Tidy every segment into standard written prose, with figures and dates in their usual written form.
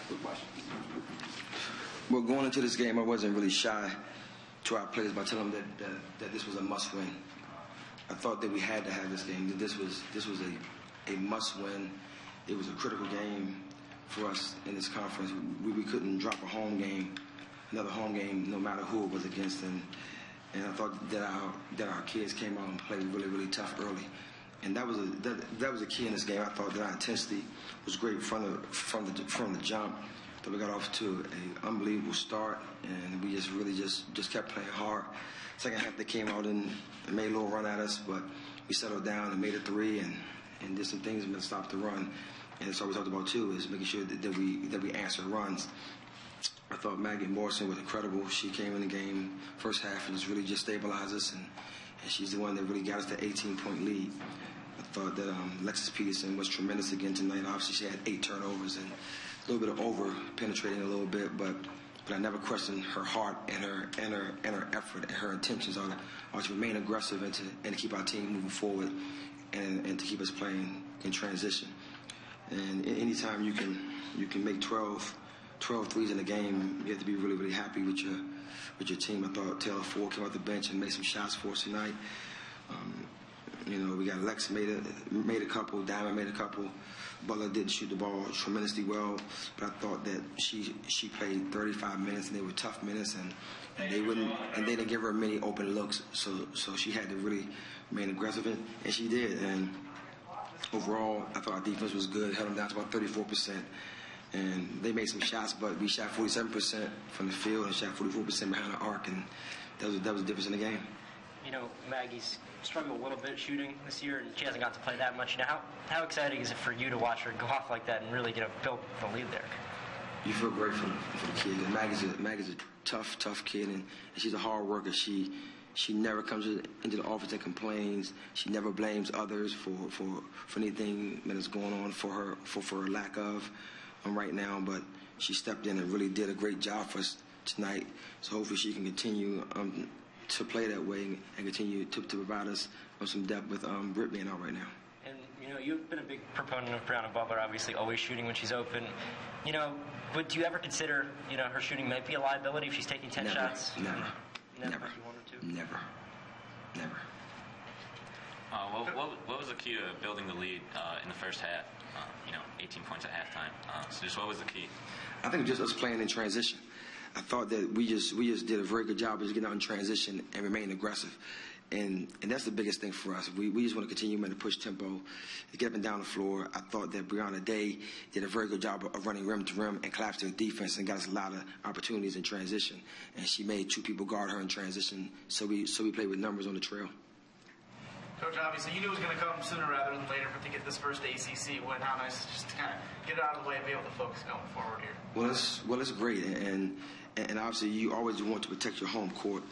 Good question. Well, going into this game, I wasn't really shy to our players by telling them that this was a must-win. I thought that we had to have this game. That this was a must-win. It was a critical game for us in this conference. We couldn't drop another home game, no matter who it was against. And I thought that our kids came out and played really, really tough early. And that was a key in this game. I thought that our intensity was great from the jump. That we got off to an unbelievable start, and we just kept playing hard. Second half, they came out and made a little run at us, but we settled down and made a three and did some things to stop the run. And that's all we talked about too, is making sure that we answer runs. I thought Maggie Morrison was incredible. She came in the game first half and just stabilized us, and she's the one that really got us the 18-point lead. I thought that Alexis Peterson was tremendous again tonight. Obviously, she had 8 turnovers and a little bit of over-penetrating a little bit, but I never questioned her heart and her effort and her intentions on to remain aggressive and to keep our team moving forward and to keep us playing in transition. And anytime you can make 12 threes in a game, you have to be really, really happy with your team. I thought Taylor Ford came off the bench and made some shots for us tonight. We got Lex made a couple, Diamond made a couple. Butler didn't shoot the ball tremendously well, but I thought that she played 35 minutes and they were tough minutes, and they didn't give her many open looks, so she had to really remain aggressive, and she did. And overall, I thought our defense was good, held them down to about 34%. And they made some shots, but we shot 47% from the field and shot 44% behind the arc, and that was the difference in the game. Maggie's struggled a little bit shooting this year, and she hasn't got to play that much. How exciting is it for you to watch her go off like that and really build the lead there? You feel great for the kid. And Maggie's a tough kid, and she's a hard worker. She never comes into the office and complains. She never blames others for anything that is going on for her lack of right now. But she stepped in and really did a great job for us tonight. So hopefully she can continue to play that way and continue to provide us some depth with Britt being out right now. And, you've been a big proponent of Brianna Butler, obviously always shooting when she's open. But do you ever consider, her shooting might be a liability if she's taking 10 shots? Never. If you wanted to? Never. What was the key to building the lead in the first half? 18 points at halftime. So just what was the key? I think just us playing in transition. I thought that we just did a very good job of just getting out in transition and remaining aggressive. And that's the biggest thing for us. We just want to continue to push tempo, to get up and down the floor. I thought that Brianna Day did a very good job of running rim to rim and collapsed their defense and got us a lot of opportunities in transition. And she made 2 people guard her in transition, so we played with numbers on the trail. Coach, obviously you knew it was going to come sooner rather than later, but to get this first ACC win, how nice just to kind of get it out of the way and be able to focus going forward here. Well, it's great, and obviously you always want to protect your home court,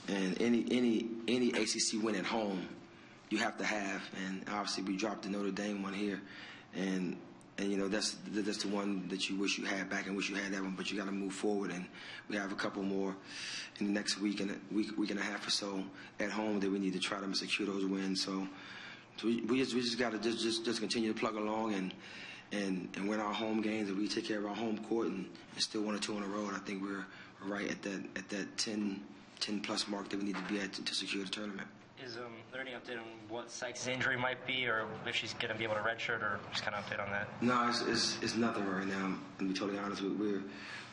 and any ACC win at home you have to have, and obviously we dropped the Notre Dame one here, and that's the one that you wish you had back and wish you had that one, but you got to move forward, and we have a couple more in the next week and a half or so at home that we need to try to secure those wins. So we just got to just continue to plug along and win our home games, and we take care of our home court and still 1 or 2 on the road. I think we're right at that 10 plus mark that we need to be at to secure the tournament. Is there any update on what Sykes' injury might be, or if she's going to be able to redshirt, or just kind of update on that? No, it's nothing right now. To be totally honest, we're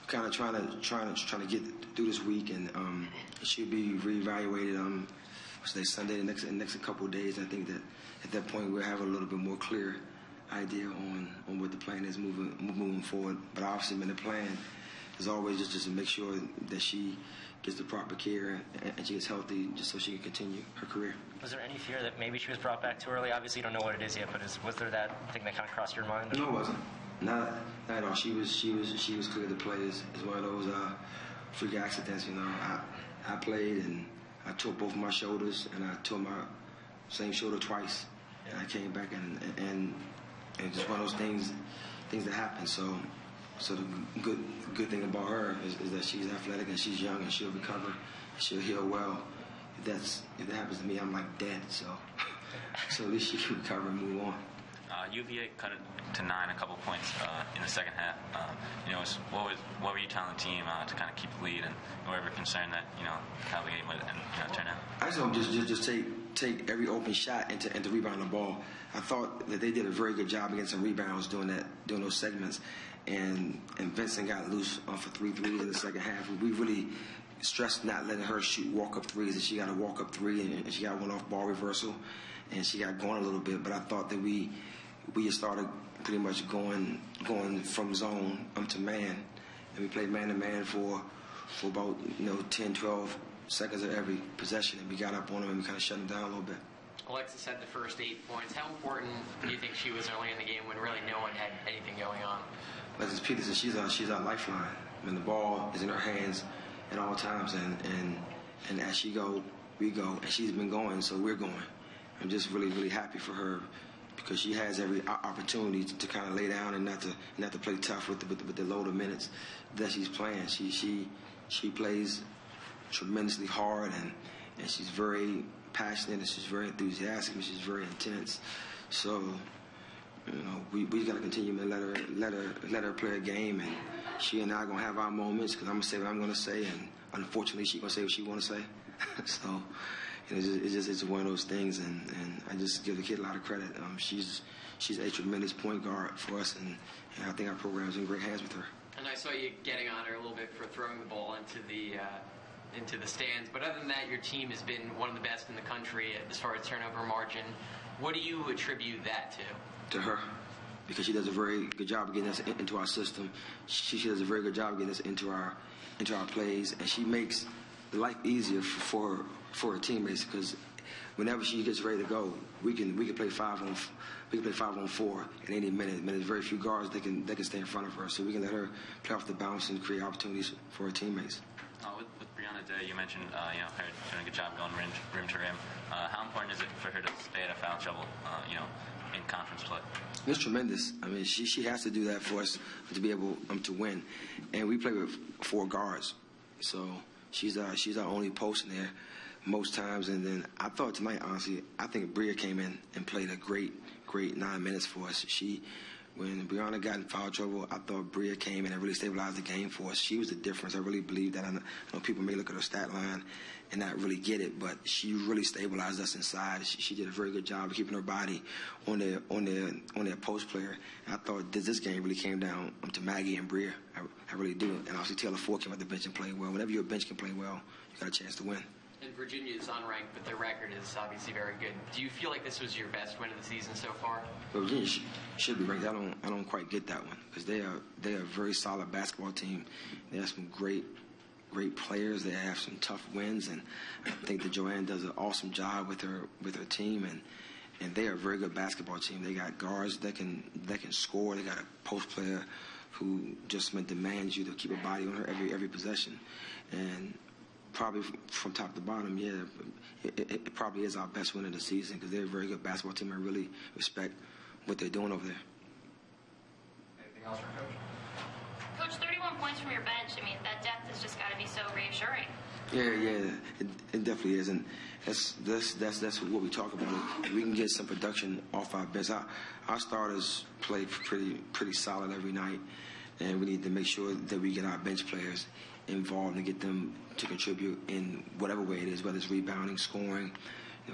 kind of trying to get through this week, and it should be reevaluated. Sunday, the next couple of days. I think that at that point we'll have a little bit more clear idea on what the plan is moving forward. But obviously, the plan is always just to make sure that she gets the proper care and she gets healthy just so she can continue her career. Was there any fear that maybe she was brought back too early? Obviously you don't know what it is yet, but was there that thing that kind of crossed your mind? No, it wasn't. Not at all. She was clear to play. It's one of those freak accidents. I played and I tore both my shoulders, and I tore my same shoulder twice, and I came back and just one of those things that happen. So the good thing about her is that she's athletic and she's young and she'll recover and she'll heal well. If that happens to me, I'm like dead. So at least she can recover and move on. UVA cut it to 9 a couple points in the second half. What were you telling the team to kind of keep the lead, and were you ever concerned that how the game would turn out? I just hope just take every open shot and to rebound the ball. I thought that they did a very good job against some rebounds during those segments, and Vincent got loose for 3 threes in the second half. We really stressed not letting her shoot walk-up threes, and she got a walk-up three, and she got one off ball reversal, and she got going a little bit. But I thought that we just started pretty much going from zone to man, and we played man-to-man for about 10, 12 seconds of every possession, and we got up on them and we kind of shut them down a little bit. Alexis had the first 8 points. How important do you think she was early in the game when really no one had anything going on? Alexis Peterson, she's our lifeline. I mean, the ball is in her hands at all times, and as she go, we go, and she's been going, so we're going. I'm just really, really happy for her because she has every opportunity to kind of lay down and not to play tough with the load of minutes that she's playing. She plays tremendously hard, and she's very passionate, and she's very enthusiastic, and she's very intense. So, we got to continue to let her play a game, and she and I are gonna have our moments because I'm gonna say what I'm gonna say, and unfortunately she's gonna say what she wanna say. So, it's one of those things, and I just give the kid a lot of credit. She's a tremendous point guard for us, and I think our program's in great hands with her. And I saw you getting on her a little bit for throwing the ball into the stands. But other than that, your team has been one of the best in the country as far as turnover margin. What do you attribute that to? To her, because she does a very good job of getting us into our system. She does a very good job of getting us into our plays, and she makes life easier for her teammates because whenever she gets ready to go, we can play 5 on 4 in any minute. And there's very few guards that can stay in front of her, so we can let her play off the bounce and create opportunities for her teammates. With Brianna Day, you mentioned her doing a good job going rim to rim. How important is it for her to stay out of foul trouble, in conference play? It's tremendous. I mean, she has to do that for us to be able to win. And we play with 4 guards, so she's our only post in there most times. And then I thought tonight, honestly, I think Bria came in and played a great 9 minutes for us. When Brianna got in foul trouble, I thought Bria came in and really stabilized the game for us. She was the difference. I really believe that. I know people may look at her stat line and not really get it, but she really stabilized us inside. She did a very good job of keeping her body on their post player. And I thought this game really came down to Maggie and Bria. I really do. And obviously Taylor Ford came at the bench and played well. Whenever your bench can play well, you got a chance to win. And Virginia is unranked, but their record is obviously very good. Do you feel like this was your best win of the season so far? Well, Virginia should be ranked. I don't quite get that one because they are a very solid basketball team. They have some great players. They have some tough wins, and I think that Joanne does an awesome job with her team, and they are a very good basketball team. They got guards that can score. They got a post player who just demands you to keep a body on her every possession, and probably from top to bottom, yeah, it probably is our best win of the season because they're a very good basketball team. I really respect what they're doing over there. Anything else from Coach? Coach, 31 points from your bench. I mean, that depth has just got to be so reassuring. Yeah, it definitely is, and that's what we talk about. If we can get some production off our bench. Our starters play pretty solid every night, and we need to make sure that we get our bench players involved and get them to contribute in whatever way it is, whether it's rebounding, scoring,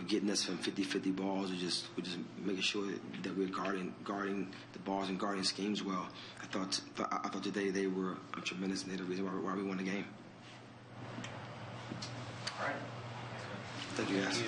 getting us some 50-50 balls, or just making sure that we're guarding the balls and guarding schemes well. I thought today they were tremendous, and they're the reason why we won the game. All right. Thank you, guys.